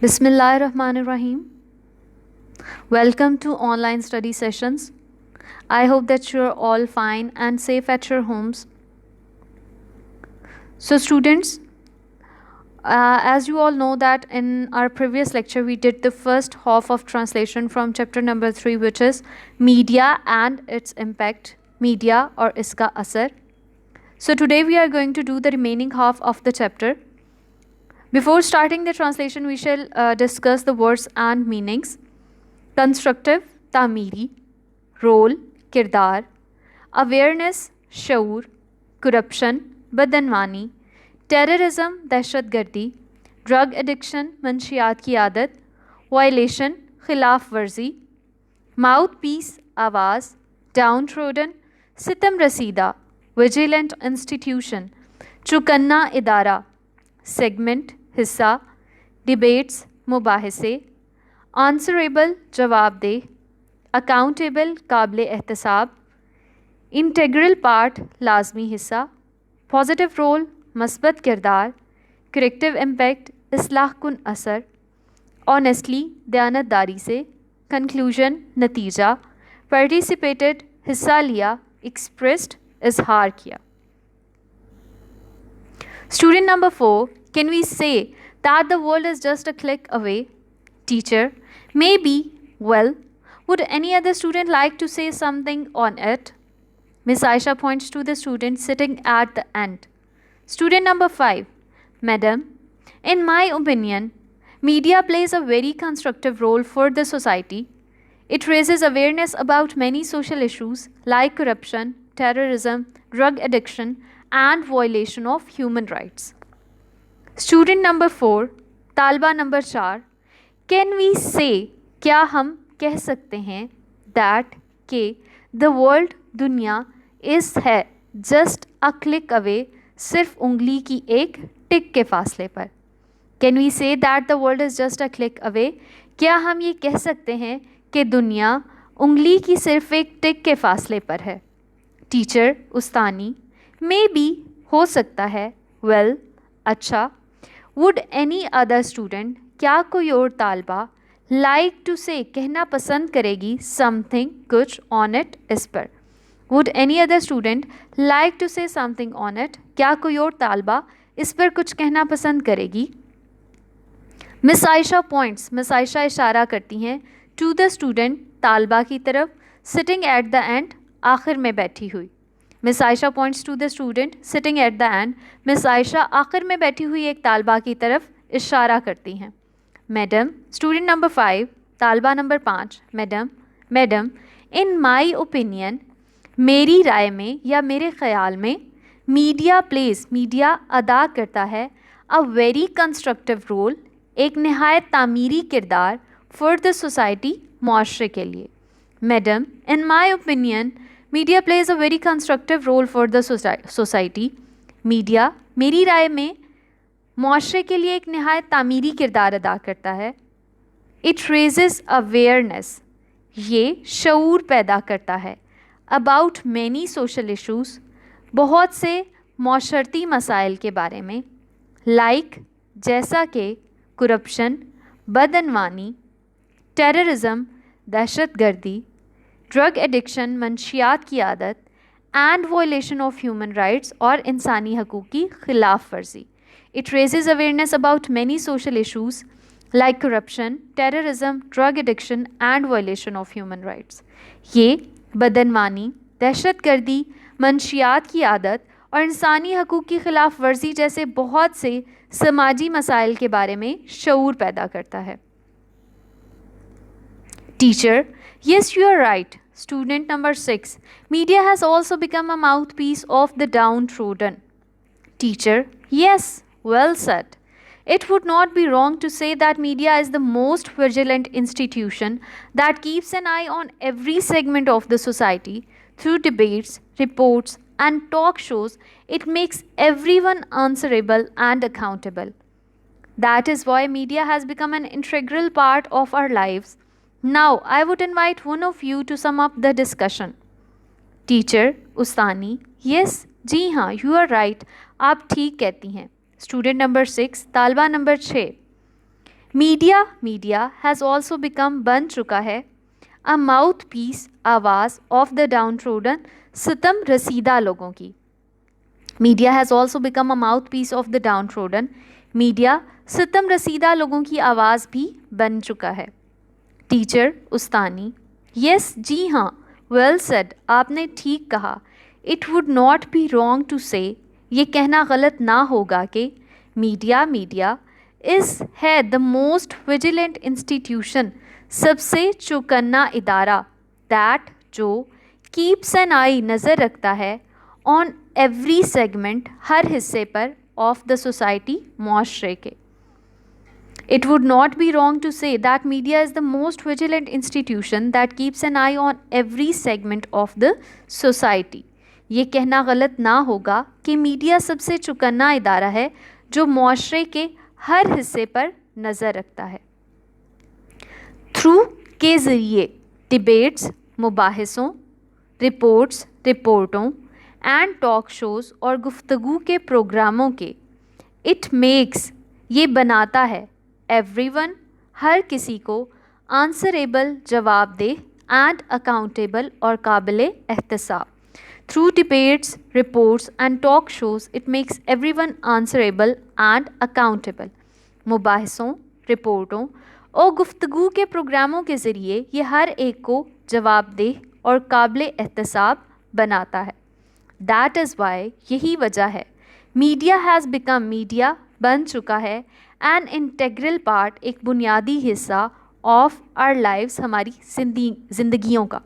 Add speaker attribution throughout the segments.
Speaker 1: Bismillahirrahmanirrahim. Welcome to online study sessions. I hope that you're all fine and safe at your homes. So students, as you all know that in our previous lecture we did the first half of translation from chapter number 3, which is media and its impact, media or iska asar. So today we are going to do the remaining half of the chapter. Before starting the translation, we shall discuss the words and meanings. Constructive, तामीरी, role, किरदार, awareness, शऊर, corruption, बदनवानी, terrorism, दहशतगर्दी, drug addiction, मंशियात की आदत, violation, खिलाफ वर्जी, mouthpiece, आवाज़, downtrodden, सितम रसीदा, vigilant institution, चुकन्ना इदारा, segment, हिस्सा, debates, मुबाहिसे, answerable जवाबदेह, अकाउंटेबल काबिल एहतसाब, इंटेग्रल पार्ट लाजमी हिस्सा, पॉजिटिव रोल मस्बत किरदार, करेक्टिव इम्पैक्ट इस्लाह कुन असर, ऑनेस्टली दयानतदारी से, कंक्लूजन नतीजा, पार्टिसिपेटेड हिस्सा लिया, एक्सप्रेस्ड इजहार किया. Student number 4, can we say that the world is just a click away? Teacher, maybe. Well, would any other student like to say something on it? Miss Aisha points to the student sitting at the end. Student number 5, Madam, in my opinion, media plays a very constructive role for the society. It raises awareness about many social issues like corruption, terrorism, drug addiction, and violation of human rights. Student number 4, तालबा number 4, can we say, क्या हम कह सकते हैं, that के the world दुनिया इस है जस्ट अ क्लिक अवे, सिर्फ उंगली की एक टिक के फासले पर. Can we say that the world is just a click away, क्या हम ये कह सकते हैं कि दुनिया उंगली की सिर्फ एक टिक के फासले पर है. टीचर उस्तानी, मे बी, हो सकता है, वेल, अच्छा, वुड एनी अदर स्टूडेंट, क्या कोई और तालबा, लाइक टू से, कहना पसंद करेगी, समथिंग, कुछ, ऑन इट, इस पर. Would any other student like to say something on it, क्या कोई और तालबा इस पर कुछ कहना पसंद करेगी. Miss Ayesha points, miss Ayesha इशारा करती हैं, टू द स्टूडेंट, तालबा की तरफ, सिटिंग एट द एंड, आखिर में बैठी हुई. Miss Ayesha points to the student sitting at the end, miss Ayesha आखिर में बैठी हुई एक तालबा की तरफ इशारा करती हैं. मैडम, स्टूडेंट नंबर 5, तालबा number 5, madam, madam, in my opinion, मेरी राय में या मेरे ख़याल में, मीडिया प्लेस, मीडिया अदा करता है, अ वेरी कंस्ट्रक्टिव रोल, एक नहायत तामीरी किरदार, फॉर द सोसाइटी, मुआशरे के लिए. Madam, in my opinion, media plays a very constructive role for the society, media मेरी राय में मुआशरे के लिए एक नहायत तामीरी किरदार अदा करता है. इट रेजेस अवेयरनेस, ये शऊर पैदा करता है, अबाउट मैनी सोशल इशूज़, बहुत से मौशरती मसाइल के बारे में, लाइक, जैसा कि, करप्शन, बदनवानी, टेररिज्म, दहशतगर्दी, ड्रग एडिक्शन, मंशियात की आदत, and violation of human rights, और इंसानी हकूक़ की खिलाफ वर्जी. It raises awareness about many social issues like corruption, terrorism, drug addiction and violation of human rights. ये बदनवानी, दहशतगर्दी, मंशियात की आदत और इंसानी हकूक़ की खिलाफ वर्जी जैसे बहुत से समाजी मसाइल के बारे में शऊर पैदा करता है. Teacher, yes, you are right. Student number 6, media has also become a mouthpiece of the downtrodden. Teacher, yes, well said. It would not be wrong to say that media is the most vigilant institution that keeps an eye on every segment of the society. Through debates, reports, and talk shows, it makes everyone answerable and accountable. That is why media has become an integral part of our lives. Now, I would invite one of you to sum up the discussion. Teacher, Ustani, yes, जी हाँ, you are right, आप ठीक कहती हैं. Student number 6, तालबा number 6, media has also become बन चुका है a mouthpiece, आवाज़ ऑफ द डाउन ट्रोडन, सितम रसीदा लोगों की। Media has also become a mouthpiece of the downtrodden. Media सितम रसीदा लोगों की आवाज़ भी बन चुका है। टीचर उस्तानी, यस जी हाँ, वेल सेड, आपने ठीक कहा। It would not be wrong to say, ये कहना गलत ना होगा कि मीडिया इज़ है द मोस्ट विजिलेंट इंस्टीट्यूशन, सबसे चौकन्ना इदारा, दैट जो कीप्स एन आई, नज़र रखता है, ऑन एवरी सेगमेंट, हर हिस्से पर, ऑफ द सोसाइटी, मुआशरे के। It would not be wrong to say that media is the most vigilant institution that keeps an eye on every segment of the society. ये कहना गलत ना होगा कि मीडिया सबसे चौकन्ना इदारा है जो मुआशरे के हर हिस्से पर नज़र रखता है। थ्रू के ज़रिए डिबेट्स, मुबाहिसों, रिपोर्टों एंड टॉक शोज़ और गुफ्तगू के प्रोग्रामों के, इट मेक्स, ये बनाता है, एवरीवन, हर किसी को, आंसरेबल, जवाबदेह, एंड अकाउंटेबल, और काबिल एहतसाब। Through debates, reports and talk shows it makes everyone answerable and accountable. मुबाहिसों, रिपोर्टों और गुफ्तगू के प्रोग्रामों के ज़रिए ये हर एक को जवाबदेह और काबिल एहतसाब बनाता है। दैट इज़ वाई, यही वजह है, मीडिया हैज़ बिकम, मीडिया बन चुका है, एन इंटेग्रल पार्ट, एक बुनियादी हिस्सा, ऑफ आवर लाइव्स, हमारी ज़िंदगियों का।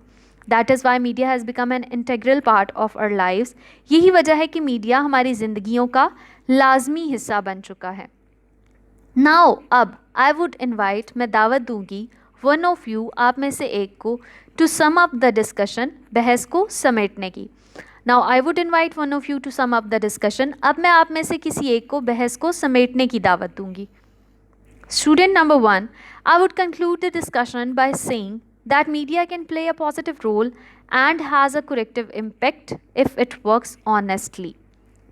Speaker 1: That is why media has become an integral part of our lives, यही वजह है कि मीडिया हमारी ज़िंदगियों का लाजमी हिस्सा बन चुका है। नाउ अब आई वुड इन्वाइट, मैं दावत दूंगी, वन ऑफ यू, आप में से एक को, to sum up the discussion, बहस को समेटने की। Now I would invite one of you to sum up the discussion, अब मैं आप में से किसी एक को बहस को समेटने की दावत दूंगी। Student number 1, I would conclude the discussion by saying that media can play a positive role and has a corrective impact if it works honestly.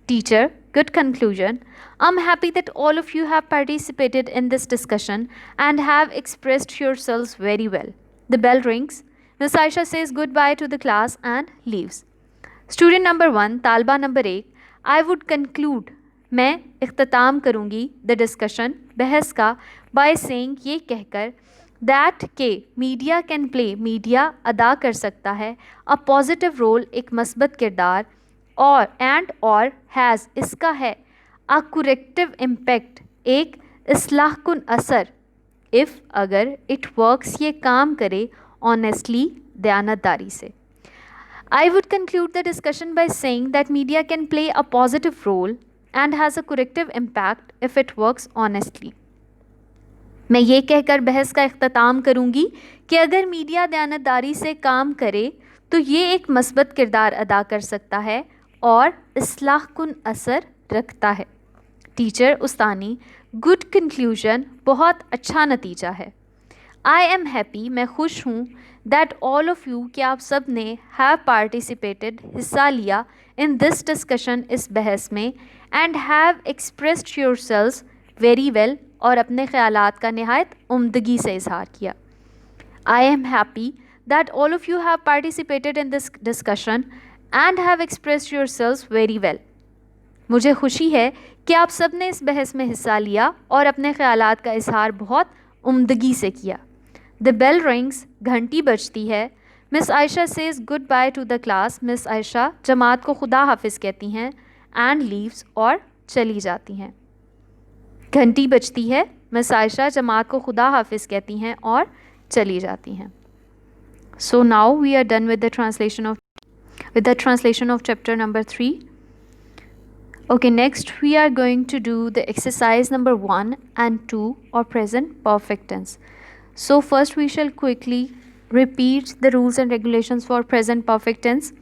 Speaker 1: Teacher, good conclusion. I'm happy that all of you have participated in this discussion and have expressed yourselves very well. The bell rings. Miss Aisha says goodbye to the class and leaves. Student number 1, तालबा number 1, I would conclude, मैं इख्तिताम करूँगी the discussion, बहस का, by saying, ये कहकर, that के media can play, media अदा कर सकता है, अ पॉजिटिव रोल, एक मस्बत किरदार, और हैज़, इसका है, अ कुरेक्टिव इम्पैक्ट, एक इस्लाह कुन असर, इफ़, अगर, इट वर्क्स, ये काम करे, ऑनेस्टली, दयानतदारी से। I would conclude the discussion by saying that media can play a positive role and has a corrective impact if it works honestly. मैं ये कहकर बहस का इख्तिताम करूँगी कि अगर मीडिया दयानतदारी से काम करे तो ये एक मस्बत किरदार अदा कर सकता है और इस्लाह कुन असर रखता है। टीचर उस्तानी, गुड कंक्लूजन, बहुत अच्छा नतीजा है। आई एम हैप्पी, मैं खुश हूँ, दैट ऑल ऑफ़ यू, कि आप सब ने, हैव पार्टिसिपेटेड, हिस्सा लिया, इन दिस डिस्कशन, इस बहस में, and have expressed yourselves very well, और अपने ख़यालात का नहायत उम्दगी से इजहार किया। I am happy that all of you have participated in this discussion and have expressed yourselves very well. मुझे खुशी है कि आप सब ने इस बहस में हिस्सा लिया और अपने ख़यालात का इजहार बहुत उम्दगी से किया। द बेल रिंग्स, घंटी बजती है। Miss Ayesha says goodbye to the class, miss Ayesha जमात को खुदा हाफिज़ कहती हैं, एंड लीव्स, और चली जाती हैं। घंटी बजती है, मिस आयशा जमात को खुदा हाफिज़ कहती हैं और चली जाती हैं। So now we are done with the translation of chapter number 3. Okay, next we are going to do the exercise number 1 and 2 or present perfect tense. So first we shall quickly repeat the rules and regulations for present perfect tense.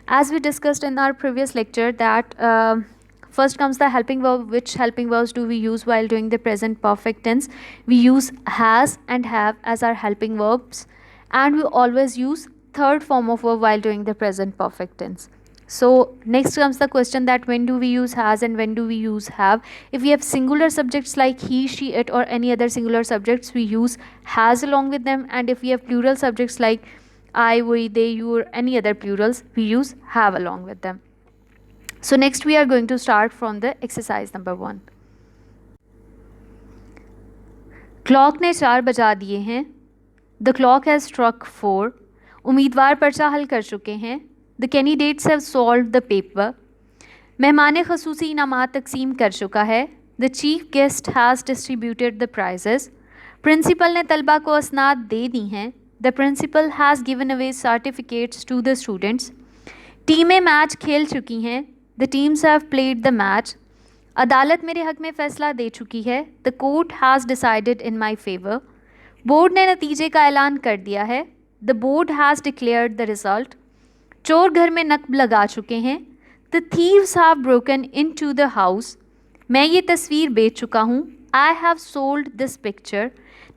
Speaker 1: As we discussed in our previous lecture that first comes the helping verb. Which helping verbs do we use while doing the present perfect tense? We use has and have as our helping verbs, and we always use third form of verb while doing the present perfect tense. So next comes the question that when do we use has and when do we use have. If we have singular subjects like he, she, it or any other singular subjects, we use has along with them, and if we have plural subjects like I, we, they, you or any other plurals, we use have along with them. So next we are going to start from the exercise number 1. Clock ने 4 बजा दिए हैं. The clock has struck 4. उम्मीदवार पर्चा हल कर चुके हैं. The candidates have solved the paper. मेहमान खसूसी इनामात तकसीम कर चुका है. The chief guest has distributed the prizes. Principal ने तलबा को असनाद दे दी हैं. The principal has given away certificates to the students. टीमें मैच खेल चुकी हैं. The teams have played the match. अदालत मेरे हक में फ़ैसला दे चुकी है. The court has decided in my favour. Board ने नतीजे का ऐलान कर दिया है. The board has declared the result. चोर घर में नकब लगा चुके हैं. The thieves have broken into the house. मैं ये तस्वीर बेच चुका हूँ. I have sold this picture.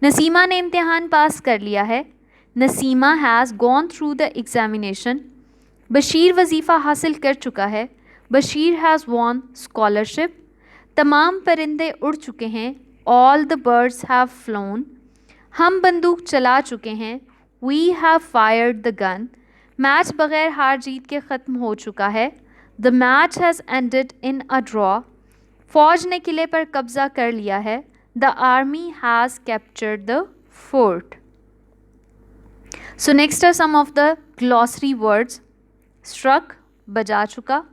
Speaker 1: Nasima ने इम्तिहान पास कर लिया है. Nasima has gone through the examination. Bashir वजीफ़ा हासिल कर चुका है. Bashir has won scholarship. तमाम परिंदे उड़ चुके हैं. All the birds have flown. हम बंदूक चला चुके हैं. We have fired the gun. Match बग़ैर हार जीत के ख़त्म हो चुका है. The match has ended in a draw. फ़ौज ने किले पर कब्ज़ा कर लिया है. The army has captured the fort. So next are some of the glossary words. Struck बजा चुका.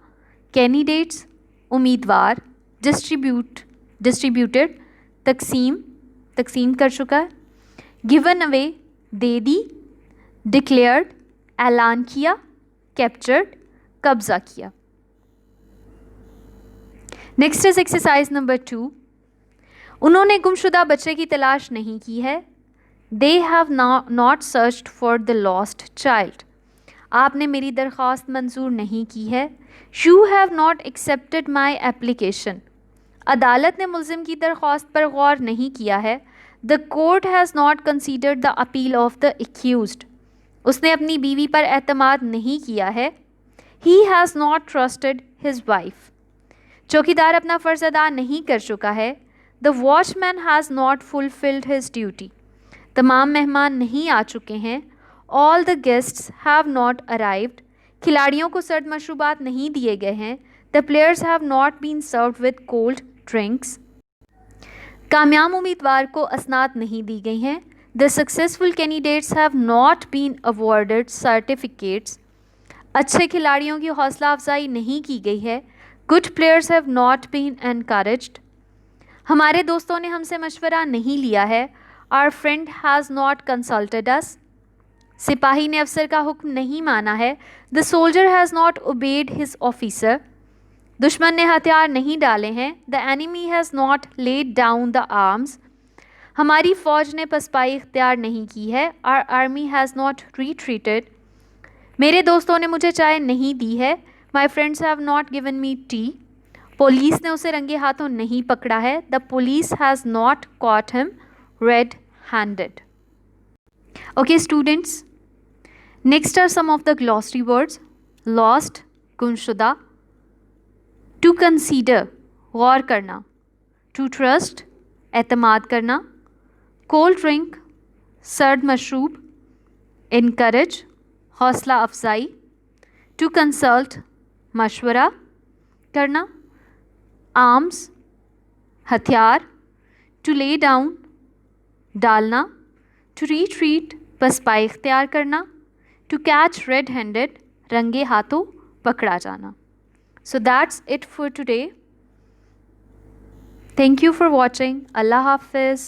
Speaker 1: कैंडिडेट्स उम्मीदवार. डिस्ट्रीब्यूटेड तकसीम कर चुका है. Given away they the. Declared ऐलान किया. कैप्चर्ड कब्ज़ा किया. Next is exercise number 2. उन्होंने गुमशुदा बच्चे की तलाश नहीं की है. They have not searched for the lost child. आपने मेरी दरख्वास्त मंजूर नहीं की है. You have not accepted my application. अदालत ने मुल्ज़िम की दरख्वास्त पर गौर नहीं किया है. The court has not considered the appeal of the accused. उसने अपनी बीवी पर एतमाद नहीं किया है. He has not trusted his wife. चौकीदार अपना फ़र्ज़ अदा नहीं कर चुका है. The watchman has not fulfilled his duty. तमाम मेहमान नहीं आ चुके हैं. All the guests have not arrived. खिलाड़ियों को सर्द मशरूबात नहीं दिए गए हैं. The players have not been served with cold drinks. कामयाब उम्मीदवार को असनाद नहीं दी गई हैं. The successful candidates have not been awarded certificates. अच्छे खिलाड़ियों की हौसला अफजाई नहीं की गई है. Good players have not been encouraged. हमारे दोस्तों ने हमसे मशवरा नहीं लिया है. Our friend has not consulted us. सिपाही ने अफसर का हुक्म नहीं माना है. The soldier has not obeyed his officer. दुश्मन ने हथियार नहीं डाले हैं. The enemy has not laid down the arms. हमारी फ़ौज ने पसपाई इख्तियार नहीं की है. Our army has not retreated. मेरे दोस्तों ने मुझे चाय नहीं दी है. My friends have not given me tea. Police ने उसे रंगे हाथों नहीं पकड़ा है. The police has not caught him red handed. Okay students, next are some of the glossary words. Lost गुमशुदा. टू कंसीडर गौर करना. टू ट्रस्ट एतमाद करना. कोल्ड ड्रिंक सर्द मशरूब. इनकरेज हौसला अफजाई. टू कंसल्ट मशवरा करना. आर्म्स हथियार. टू ले डाउन डालना. टू रिट्रीट पसपाई इख्तियार करना. टू कैच रेड हैंडेड रंगे हाथों पकड़ा जाना. So that's it for today. Thank you for watching. Allah Hafiz.